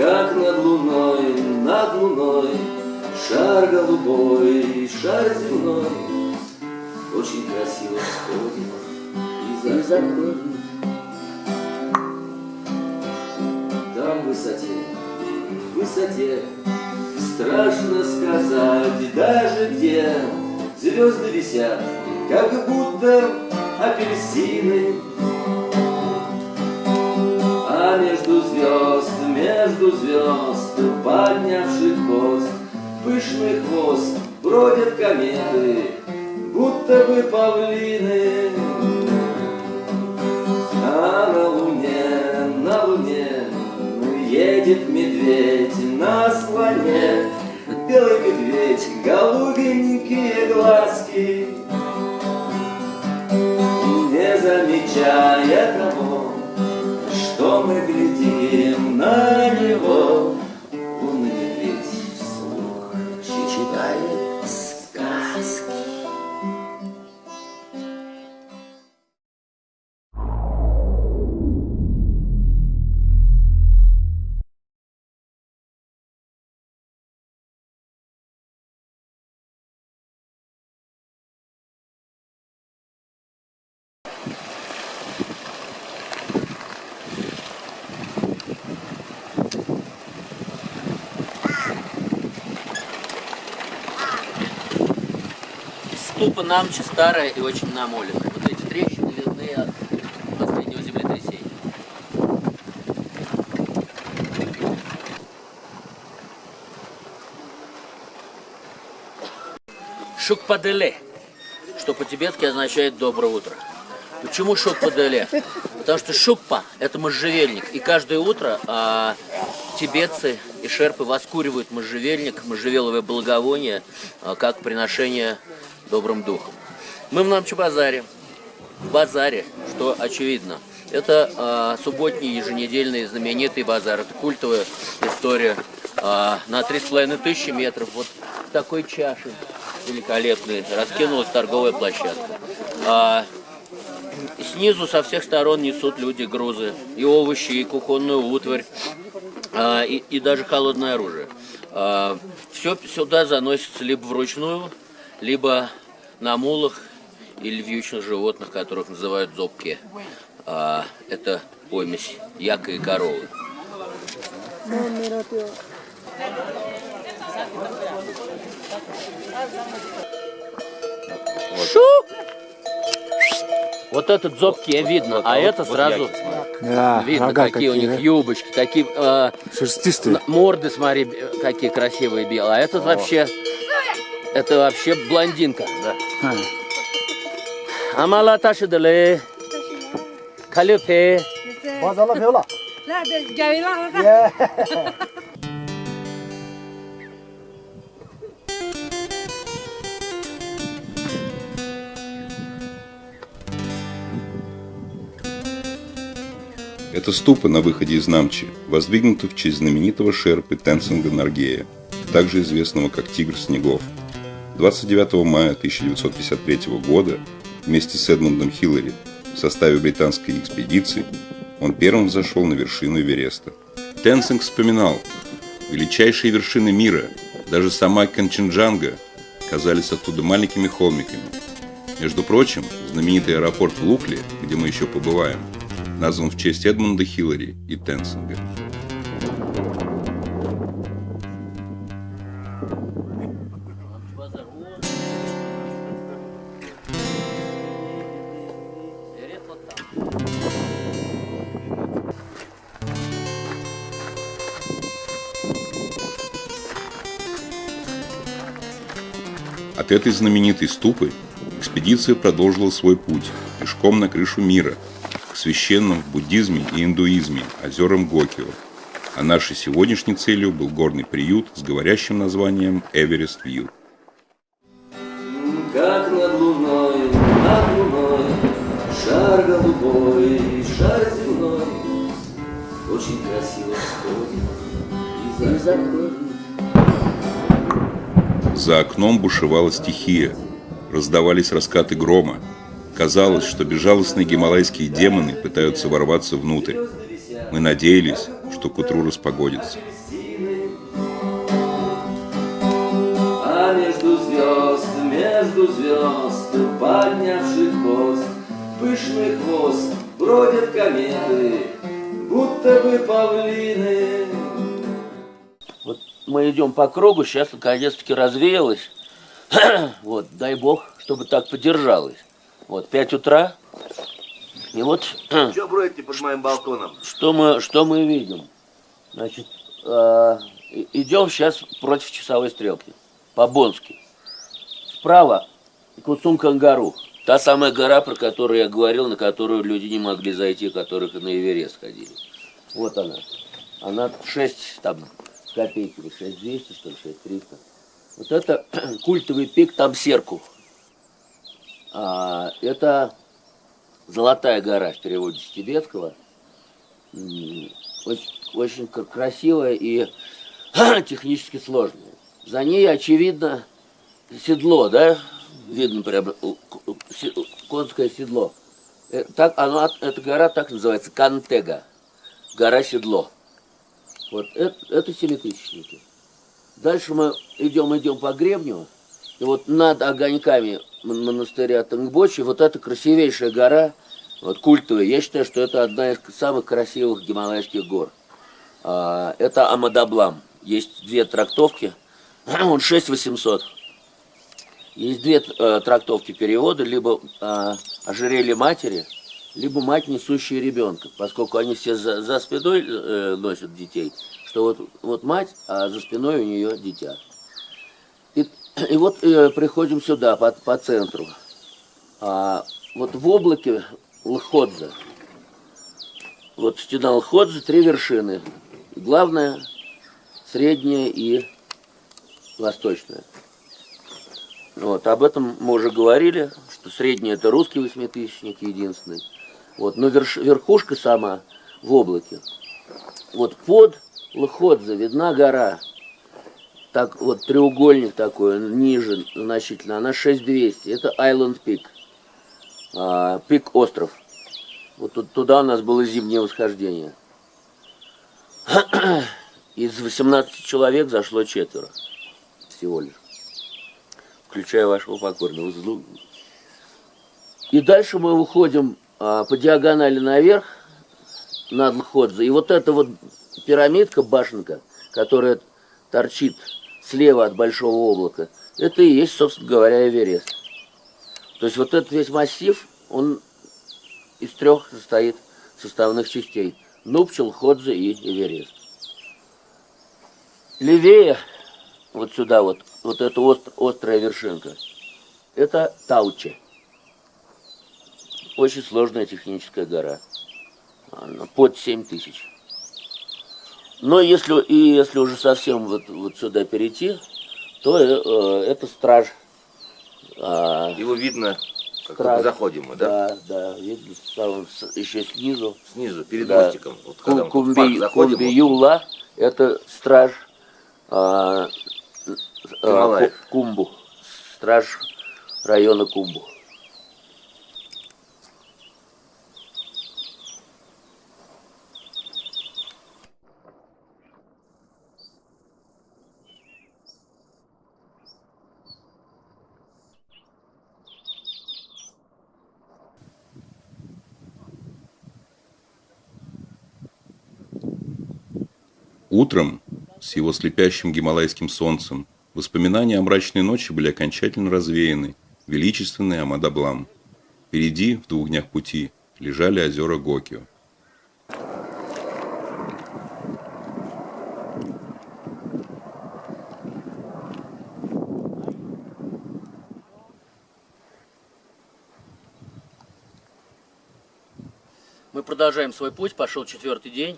Как над луной, шар голубой, шар земной, очень красиво всходит и заходит. Там в высоте, страшно сказать даже где. Звезды висят, как будто апельсины, а между звезд, поднявший хвост, пышный хвост, бродят кометы, будто бы павлины. А на луне едет медведь на слоне, белый медведь, голубенькие глазки, не замечая того, что мы глядим на него. Лунный медведь вслух читает сказки. Ступа Намчи старая и очень намоленная. Вот эти трещины видны от последнего землетрясения. Шукпаделе, что по-тибетски означает «доброе утро». Почему Шукпаделе? Потому что Шукпа – это можжевельник. И каждое утро тибетцы и шерпы воскуривают можжевельник, можжевеловое благовоние, как приношение добрым духом. Мы в Намчи-базаре. В базаре, что очевидно, это субботний, еженедельный, знаменитый базар. Это культовая история на 3500 метров. Вот в такой чаше великолепной раскинулась торговая площадка. Снизу со всех сторон несут люди грузы, и овощи, и кухонную утварь, и даже холодное оружие. Все сюда заносится либо вручную, либо на мулах или вьючных животных, которых называют зобки. Это помесь яка и коровы. Вот этот зобки видно, а это сразу видно, какие у них юбочки, такие шерстистые. Морды, смотри, какие красивые белые. А этот вообще, это вообще блондинка. Амала ташидале, калюпе. Эта ступа на выходе из Намчи воздвигнута в честь знаменитого шерпы Тенцинга Норгея, также известного как Тигр снегов. 29 мая 1953 года вместе с Эдмундом Хиллари в составе британской экспедиции он первым взошел на вершину Эвереста. Тенцинг вспоминал: величайшие вершины мира, даже сама Канченджанга, казались оттуда маленькими холмиками. Между прочим, знаменитый аэропорт в Лухле, где мы еще побываем, назван в честь Эдмунда Хиллари и Тенцинга. От этой знаменитой ступы экспедиция продолжила свой путь пешком на крышу мира, к священным в буддизме и индуизме озерам Гокио, а нашей сегодняшней целью был горный приют с говорящим названием Эверест Вью. Как над луной, шар голубой, шар земной, очень красиво всходит и заходит. За окном бушевала стихия, раздавались раскаты грома. Казалось, что безжалостные гималайские демоны пытаются ворваться внутрь. Мы надеялись, что к утру распогодится. А между звезд, поднявший хвост, пышный хвост, бродят кометы, будто бы павлины. Вот мы идем по кругу, сейчас наконец-таки развеялось. Вот, дай бог, чтобы так подержалось. Вот, 5 утра. И вот... Что бродите под моим балконом? Что мы видим? Значит, идем сейчас против часовой стрелки. По-бонски. Справа Куцун-Кангару. Та самая гора, про которую я говорил, на которую люди не могли зайти, которых на Эверест ходили. Вот она. Она 6 там, с копейками, 6200, что ли, 6300. Вот это культовый пик Тамсерку. Это Золотая гора в переводе с тибетского. Очень красивая и технически сложная. За ней, очевидно, седло, да? Видно прямо конское седло. Эта гора так называется Кантега. Гора Седло. Вот это семитысячники. Дальше мы идем по гребню. И вот над огоньками монастыря Тангбочи вот эта красивейшая гора, вот культовая. Я считаю, что это одна из самых красивых гималайских гор. Это Амадаблам. Есть 2 трактовки. Он 6800. Есть 2 трактовки перевода, либо ожерелье матери, либо мать, несущая ребенка, поскольку они все за спиной носят детей, что вот мать, а за спиной у нее дитя. И вот приходим сюда, по центру. Вот в облаке Лходза, вот стена Лходза, 3 вершины. Главная, средняя и восточная. Вот, об этом мы уже говорили, что средняя это русский восьмитысячник единственный. Вот, но верхушка сама в облаке. Вот под Лходза видна гора. Так вот треугольник такой, ниже значительно, она 6200. Это Island Peak. Пик остров. Вот туда у нас было зимнее восхождение. Из 18 человек зашло 4 всего лишь. Включая вашего покорного. И дальше мы уходим по диагонали наверх, над Лходзой. И вот эта вот пирамидка, башенка, которая торчит слева от большого облака, это и есть, собственно говоря, Эверест. То есть вот этот весь массив, он из 3 состоит составных частей. Нупча, Лходза и Эверест. Левее, вот сюда вот эта острая вершинка, это Тауче. Очень сложная техническая гора. Она под 7000. Но если уже совсем вот сюда перейти, то это Страж. Его видно, как заходим мы, да? Да, видно еще снизу. Снизу, перед мостиком. Вот, когда мы в парк заходим, Кумби-Юла, это Страж Кумбу. Страж района Кумбу. Утром, с его слепящим гималайским солнцем, воспоминания о мрачной ночи были окончательно развеяны. Величественный Амадаблам. Впереди, в 2 днях пути, лежали озера Гокио. Мы продолжаем свой путь, пошел 4-й день.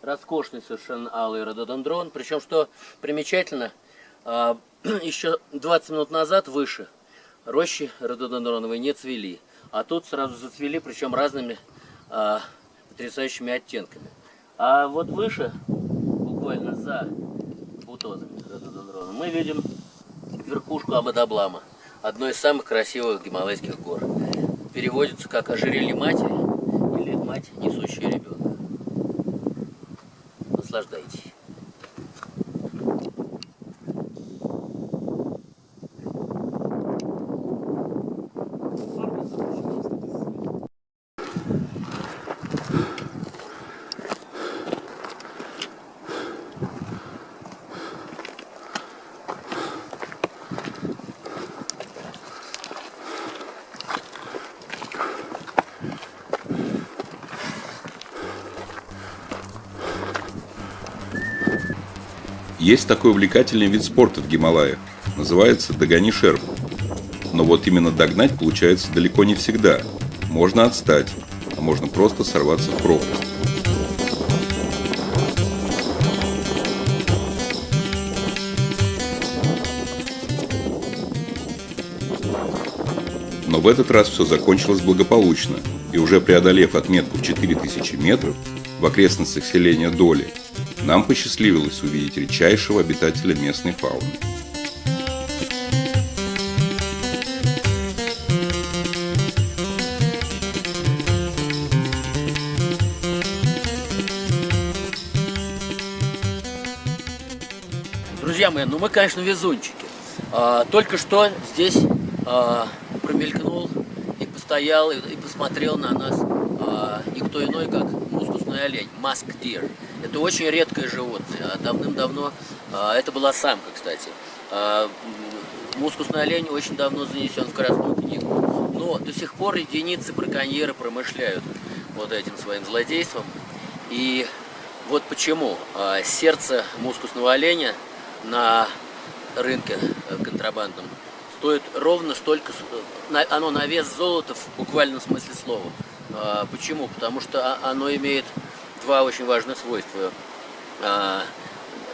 Роскошный совершенно алый рододендрон. Причем, что примечательно, еще 20 минут назад выше рощи рододендроновые не цвели. А тут сразу зацвели, причем разными потрясающими оттенками. А вот выше, буквально за бутозами рододендрона, мы видим верхушку Амадаблама, одной из самых красивых гималайских гор. Переводится как ожерелье матери или мать, несущая наслаждайтесь. Есть такой увлекательный вид спорта в Гималаях. Называется «Догони шерпу». Но вот именно догнать получается далеко не всегда. Можно отстать, а можно просто сорваться в пропасть. Но в этот раз все закончилось благополучно, и уже преодолев отметку в 4000 метров в окрестностях селения Доли, нам посчастливилось увидеть редчайшего обитателя местной фауны. Друзья мои, ну мы, конечно, везунчики. Только что здесь промелькнул и постоял, и посмотрел на нас никто иной, как мускусный олень, musk deer. Это очень редкое животное. Давным-давно, это была самка, кстати. Мускусный олень очень давно занесен в Красную книгу. Но до сих пор единицы браконьеры промышляют вот этим своим злодейством. И вот почему сердце мускусного оленя на рынке контрабандном стоит ровно столько, оно на вес золота в буквальном смысле слова. Почему? Потому что оно имеет два очень важных свойства.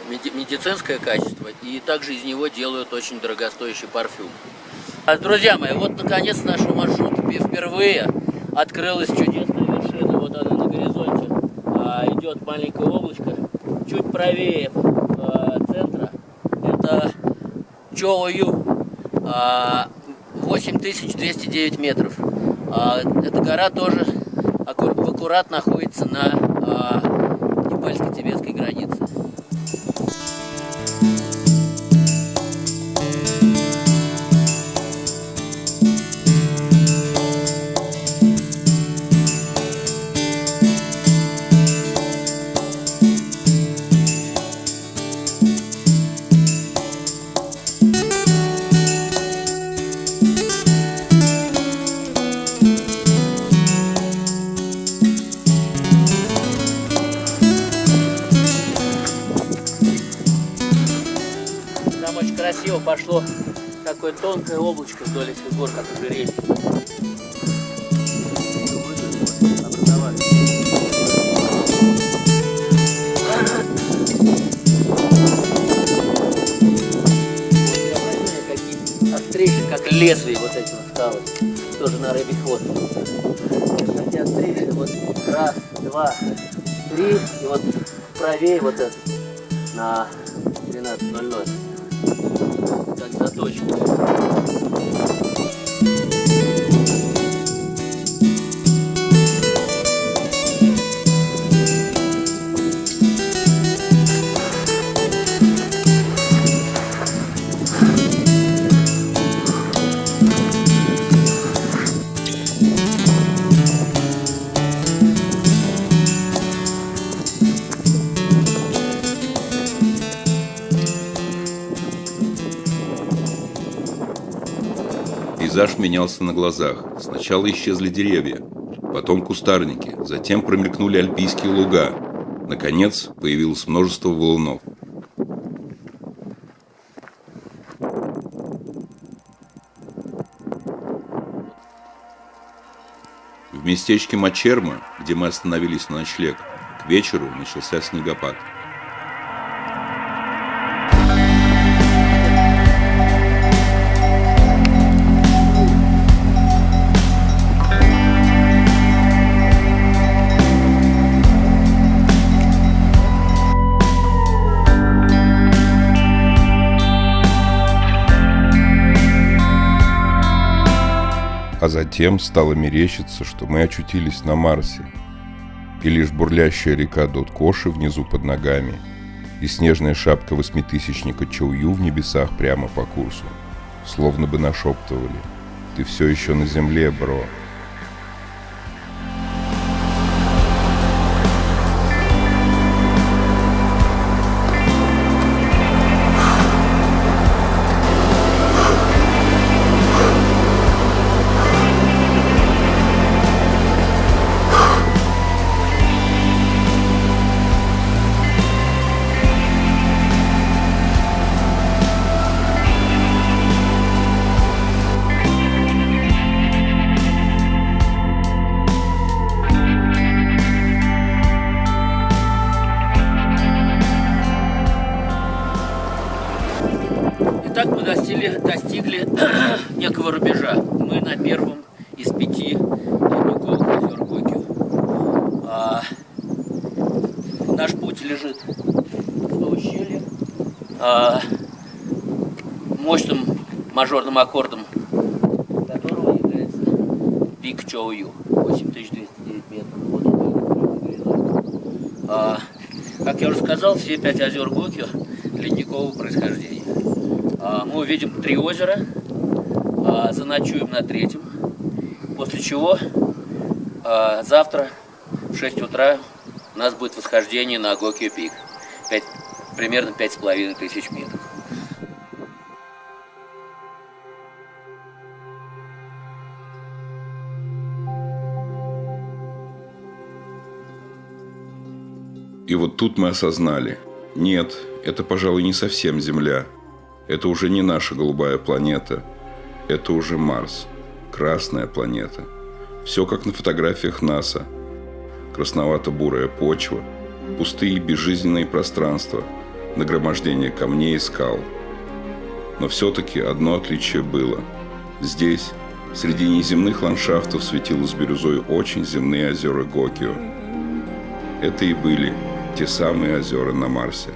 Медицинское качество, и также из него делают очень дорогостоящий парфюм. Друзья мои, вот наконец нашего маршрута впервые открылась чудесная вершина. Вот она на горизонте. Идет маленькое облачко. Чуть правее центра это Чоу-Ю. 8209 метров. Эта гора тоже аккурат находится на непальско-тибетской границе. Красиво пошло такое тонкое облачко вдоль этих гор, как ожерелье. Какие острейшие, как лезвие вот эти вот скалы. Тоже на рыбий хвост. Эти острейшие, вот раз, два, три, и вот правее вот это на 13:00. Как заточка. Пейзаж менялся на глазах. Сначала исчезли деревья, потом кустарники, затем промелькнули альпийские луга. Наконец, появилось множество валунов. В местечке Мачерма, где мы остановились на ночлег, к вечеру начался снегопад. А затем стало мерещиться, что мы очутились на Марсе. и лишь бурлящая река Доткоши внизу под ногами, и снежная шапка восьмитысячника Чоую в небесах прямо по курсу, словно бы нашептывали: «Ты все еще на земле, бро». Итак, мы достигли некого рубежа. Мы на первом из 5 ледниковых озер Гокио. Наш путь лежит в ущелье. Мощным мажорным аккордом которого является пик Чоую, 8209 метров. Вот он, горизонт. Как я уже сказал, все 5 озер Гокио ледникового происхождения. Мы увидим 3 озера, заночуем на 3-м, после чего завтра в 6 утра у нас будет восхождение на Гокио пик, примерно 5500 метров. И вот тут мы осознали: нет, это, пожалуй, не совсем Земля. Это уже не наша голубая планета. Это уже Марс. Красная планета. Все как на фотографиях НАСА. Красновато-бурая почва, пустые безжизненные пространства, нагромождение камней и скал. Но все-таки одно отличие было. Здесь, среди неземных ландшафтов, светилось бирюзой очень земные озера Гокио. Это и были те самые озера на Марсе.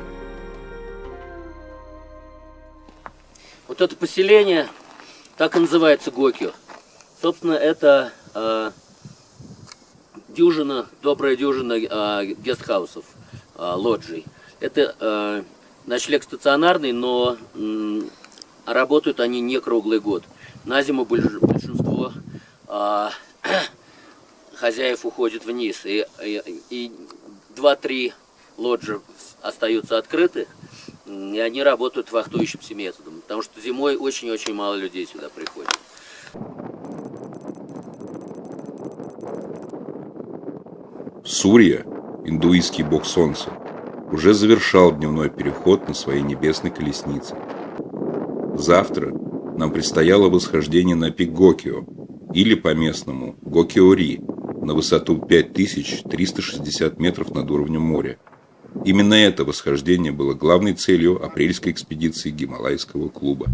Вот это поселение так и называется Гокио. Собственно, это добрая дюжина гестхаусов, лоджий. Это ночлег стационарный, но работают они не круглый год. На зиму большинство хозяев уходит вниз, и 2-3 лоджии остаются открыты, и они работают вахтующимся методом, потому что зимой очень-очень мало людей сюда приходит. Сурья, индуистский бог солнца, уже завершал дневной переход на своей небесной колеснице. Завтра нам предстояло восхождение на пик Гокио, или по-местному Гокио-ри, на высоту 5360 метров над уровнем моря. Именно это восхождение было главной целью апрельской экспедиции Гималайского клуба.